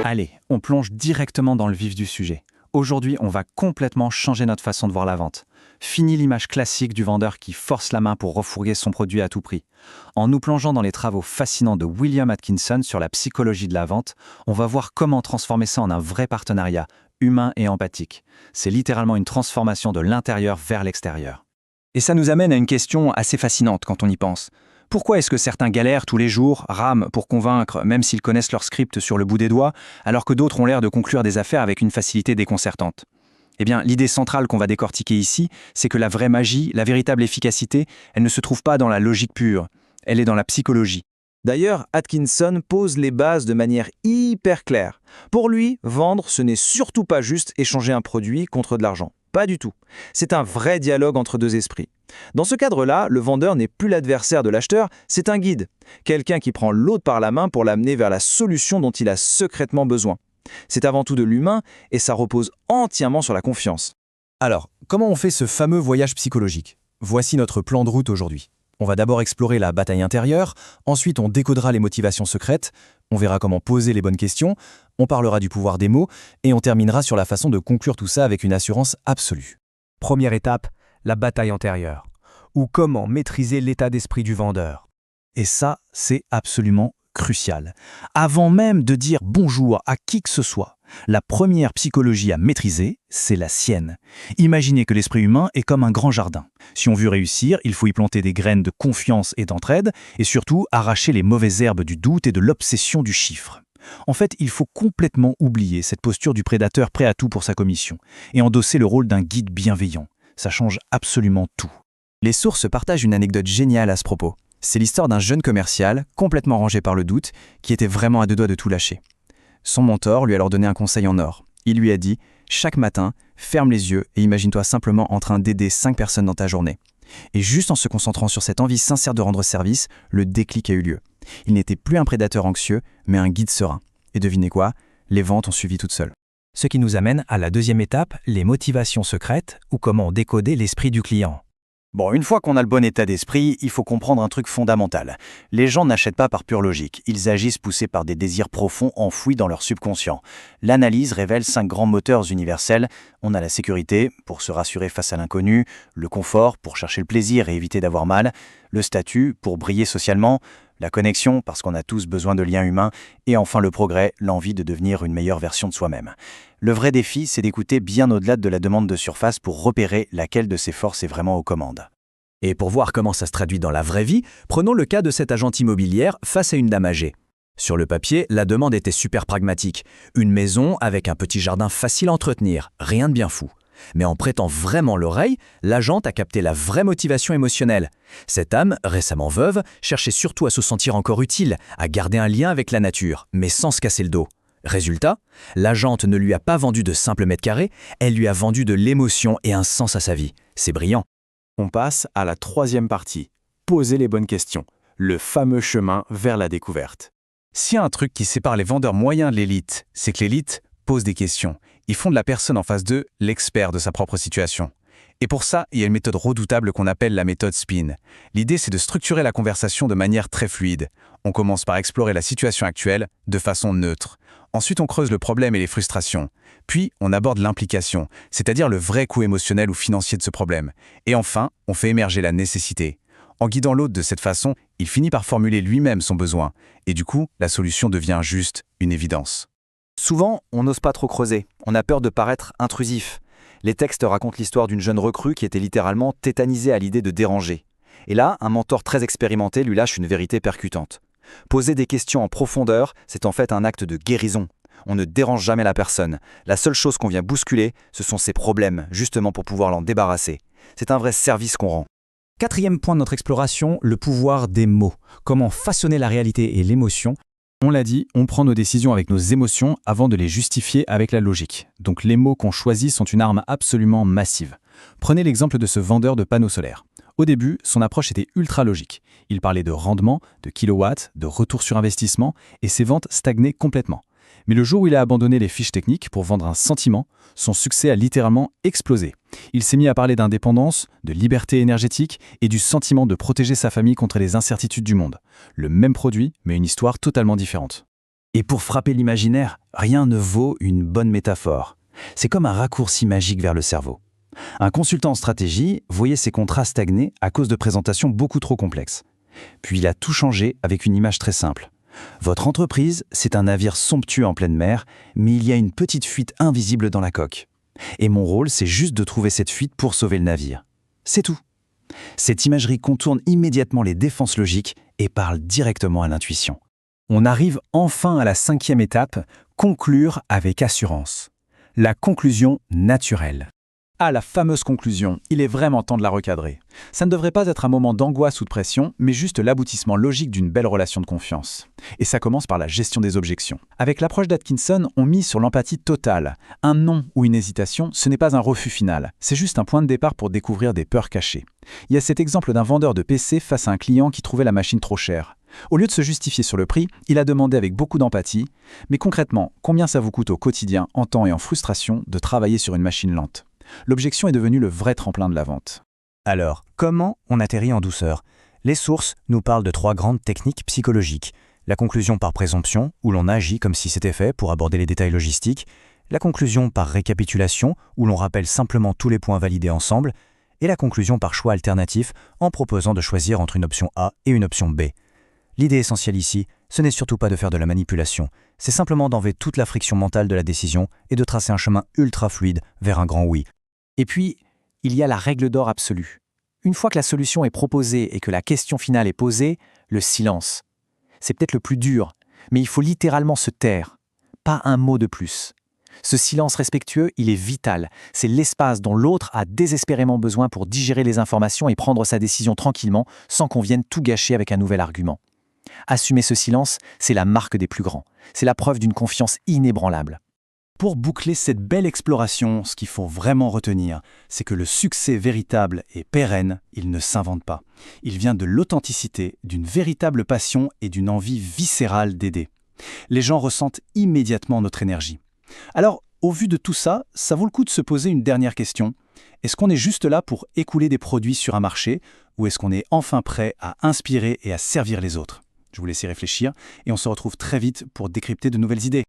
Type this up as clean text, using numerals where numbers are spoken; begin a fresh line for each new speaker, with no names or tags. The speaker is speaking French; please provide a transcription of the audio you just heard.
Allez, on plonge directement dans le vif du sujet. Aujourd'hui, on va complètement changer notre façon de voir la vente. Fini l'image classique du vendeur qui force la main pour refourguer son produit à tout prix. En nous plongeant dans les travaux fascinants de William Atkinson sur la psychologie de la vente, on va voir comment transformer ça en un vrai partenariat, humain et empathique. C'est littéralement une transformation de l'intérieur vers l'extérieur.
Et ça nous amène à une question assez fascinante quand on y pense. Pourquoi est-ce que certains galèrent tous les jours, rament pour convaincre, même s'ils connaissent leur script sur le bout des doigts, alors que d'autres ont l'air de conclure des affaires avec une facilité déconcertante? Eh bien, l'idée centrale qu'on va décortiquer ici, c'est que la vraie magie, la véritable efficacité, elle ne se trouve pas dans la logique pure, elle est dans la psychologie.
D'ailleurs, Atkinson pose les bases de manière hyper claire. Pour lui, vendre, ce n'est surtout pas juste échanger un produit contre de l'argent. Pas du tout. C'est un vrai dialogue entre deux esprits. Dans ce cadre-là, le vendeur n'est plus l'adversaire de l'acheteur, c'est un guide. Quelqu'un qui prend l'autre par la main pour l'amener vers la solution dont il a secrètement besoin. C'est avant tout de l'humain et ça repose entièrement sur la confiance.
Alors, comment on fait ce fameux voyage psychologique? Voici notre plan de route aujourd'hui. On va d'abord explorer la bataille intérieure, ensuite on décodera les motivations secrètes, on verra comment poser les bonnes questions, on parlera du pouvoir des mots, et on terminera sur la façon de conclure tout ça avec une assurance absolue.
Première étape, la bataille antérieure, ou comment maîtriser l'état d'esprit du vendeur.
Et ça, c'est absolument crucial. Avant même de dire bonjour à qui que ce soit, la première psychologie à maîtriser, c'est la sienne. Imaginez que l'esprit humain est comme un grand jardin. Si on veut réussir, il faut y planter des graines de confiance et d'entraide, et surtout arracher les mauvaises herbes du doute et de l'obsession du chiffre. En fait, il faut complètement oublier cette posture du prédateur prêt à tout pour sa commission, et endosser le rôle d'un guide bienveillant. Ça change absolument tout.
Les sources partagent une anecdote géniale à ce propos. C'est l'histoire d'un jeune commercial, complètement rangé par le doute, qui était vraiment à deux doigts de tout lâcher. Son mentor lui a alors donné un conseil en or. Il lui a dit « Chaque matin, ferme les yeux et imagine-toi simplement en train d'aider 5 personnes dans ta journée. » Et juste en se concentrant sur cette envie sincère de rendre service, le déclic a eu lieu. Il n'était plus un prédateur anxieux, mais un guide serein. Et devinez quoi? Les ventes ont suivi toutes seules.
Ce qui nous amène à la deuxième étape, les motivations secrètes, ou comment décoder l'esprit du client.
Bon, une fois qu'on a le bon état d'esprit, il faut comprendre un truc fondamental. Les gens n'achètent pas par pure logique, ils agissent poussés par des désirs profonds enfouis dans leur subconscient. L'analyse révèle 5 grands moteurs universels. On a la sécurité, pour se rassurer face à l'inconnu, le confort, pour chercher le plaisir et éviter d'avoir mal, le statut, pour briller socialement, la connexion, parce qu'on a tous besoin de liens humains, et enfin le progrès, l'envie de devenir une meilleure version de soi-même. Le vrai défi, c'est d'écouter bien au-delà de la demande de surface pour repérer laquelle de ces forces est vraiment aux commandes.
Et pour voir comment ça se traduit dans la vraie vie, prenons le cas de cette agente immobilière face à une dame âgée. Sur le papier, la demande était super pragmatique. Une maison avec un petit jardin facile à entretenir, rien de bien fou. Mais en prêtant vraiment l'oreille, l'agente a capté la vraie motivation émotionnelle. Cette âme, récemment veuve, cherchait surtout à se sentir encore utile, à garder un lien avec la nature, mais sans se casser le dos. Résultat, l'agente ne lui a pas vendu de simples mètres carrés, elle lui a vendu de l'émotion et un sens à sa vie. C'est brillant.
On passe à la troisième partie, poser les bonnes questions, le fameux chemin vers la découverte.
S'il y a un truc qui sépare les vendeurs moyens de l'élite, c'est que l'élite pose des questions. Ils font de la personne en face d'eux l'expert de sa propre situation. Et pour ça, il y a une méthode redoutable qu'on appelle la méthode SPIN. L'idée, c'est de structurer la conversation de manière très fluide. On commence par explorer la situation actuelle de façon neutre. Ensuite, on creuse le problème et les frustrations. Puis, on aborde l'implication, c'est-à-dire le vrai coût émotionnel ou financier de ce problème. Et enfin, on fait émerger la nécessité. En guidant l'autre de cette façon, il finit par formuler lui-même son besoin. Et du coup, la solution devient juste une évidence.
Souvent, on n'ose pas trop creuser, on a peur de paraître intrusif. Les textes racontent l'histoire d'une jeune recrue qui était littéralement tétanisée à l'idée de déranger. Et là, un mentor très expérimenté lui lâche une vérité percutante. Poser des questions en profondeur, c'est en fait un acte de guérison. On ne dérange jamais la personne. La seule chose qu'on vient bousculer, ce sont ses problèmes, justement pour pouvoir l'en débarrasser. C'est un vrai service qu'on rend.
Quatrième point de notre exploration, le pouvoir des mots. Comment façonner la réalité et l'émotion.
On l'a dit, on prend nos décisions avec nos émotions avant de les justifier avec la logique. Donc les mots qu'on choisit sont une arme absolument massive. Prenez l'exemple de ce vendeur de panneaux solaires. Au début, son approche était ultra logique. Il parlait de rendement, de kilowatts, de retour sur investissement, et ses ventes stagnaient complètement.
Mais le jour où il a abandonné les fiches techniques pour vendre un sentiment, son succès a littéralement explosé. Il s'est mis à parler d'indépendance, de liberté énergétique et du sentiment de protéger sa famille contre les incertitudes du monde. Le même produit, mais une histoire totalement différente.
Et pour frapper l'imaginaire, rien ne vaut une bonne métaphore. C'est comme un raccourci magique vers le cerveau. Un consultant en stratégie voyait ses contrats stagner à cause de présentations beaucoup trop complexes. Puis il a tout changé avec une image très simple. Votre entreprise, c'est un navire somptueux en pleine mer, mais il y a une petite fuite invisible dans la coque. Et mon rôle, c'est juste de trouver cette fuite pour sauver le navire. C'est tout. Cette imagerie contourne immédiatement les défenses logiques et parle directement à l'intuition.
On arrive enfin à la 5e étape, conclure avec assurance. La conclusion naturelle. Ah, la fameuse conclusion, il est vraiment temps de la recadrer. Ça ne devrait pas être un moment d'angoisse ou de pression, mais juste l'aboutissement logique d'une belle relation de confiance. Et ça commence par la gestion des objections. Avec l'approche d'Atkinson, on mise sur l'empathie totale. Un non ou une hésitation, ce n'est pas un refus final, c'est juste un point de départ pour découvrir des peurs cachées. Il y a cet exemple d'un vendeur de PC face à un client qui trouvait la machine trop chère. Au lieu de se justifier sur le prix, il a demandé avec beaucoup d'empathie « Mais concrètement, combien ça vous coûte au quotidien, en temps et en frustration, de travailler sur une machine lente ?» L'objection est devenue le vrai tremplin de la vente.
Alors, comment on atterrit en douceur? Les sources nous parlent de 3 grandes techniques psychologiques. La conclusion par présomption, où l'on agit comme si c'était fait pour aborder les détails logistiques. La conclusion par récapitulation, où l'on rappelle simplement tous les points validés ensemble. Et la conclusion par choix alternatif, en proposant de choisir entre une option A et une option B. L'idée essentielle ici, ce n'est surtout pas de faire de la manipulation, c'est simplement d'enlever toute la friction mentale de la décision et de tracer un chemin ultra fluide vers un grand oui.
Et puis, il y a la règle d'or absolue. Une fois que la solution est proposée et que la question finale est posée, le silence. C'est peut-être le plus dur, mais il faut littéralement se taire. Pas un mot de plus. Ce silence respectueux, il est vital. C'est l'espace dont l'autre a désespérément besoin pour digérer les informations et prendre sa décision tranquillement, sans qu'on vienne tout gâcher avec un nouvel argument. Assumer ce silence, c'est la marque des plus grands. C'est la preuve d'une confiance inébranlable. Pour boucler cette belle exploration, ce qu'il faut vraiment retenir, c'est que le succès véritable et pérenne, il ne s'invente pas. Il vient de l'authenticité, d'une véritable passion et d'une envie viscérale d'aider. Les gens ressentent immédiatement notre énergie. Alors, au vu de tout ça, ça vaut le coup de se poser une dernière question. Est-ce qu'on est juste là pour écouler des produits sur un marché, ou est-ce qu'on est enfin prêt à inspirer et à servir les autres ? Je vous laisse y réfléchir et on se retrouve très vite pour décrypter de nouvelles idées.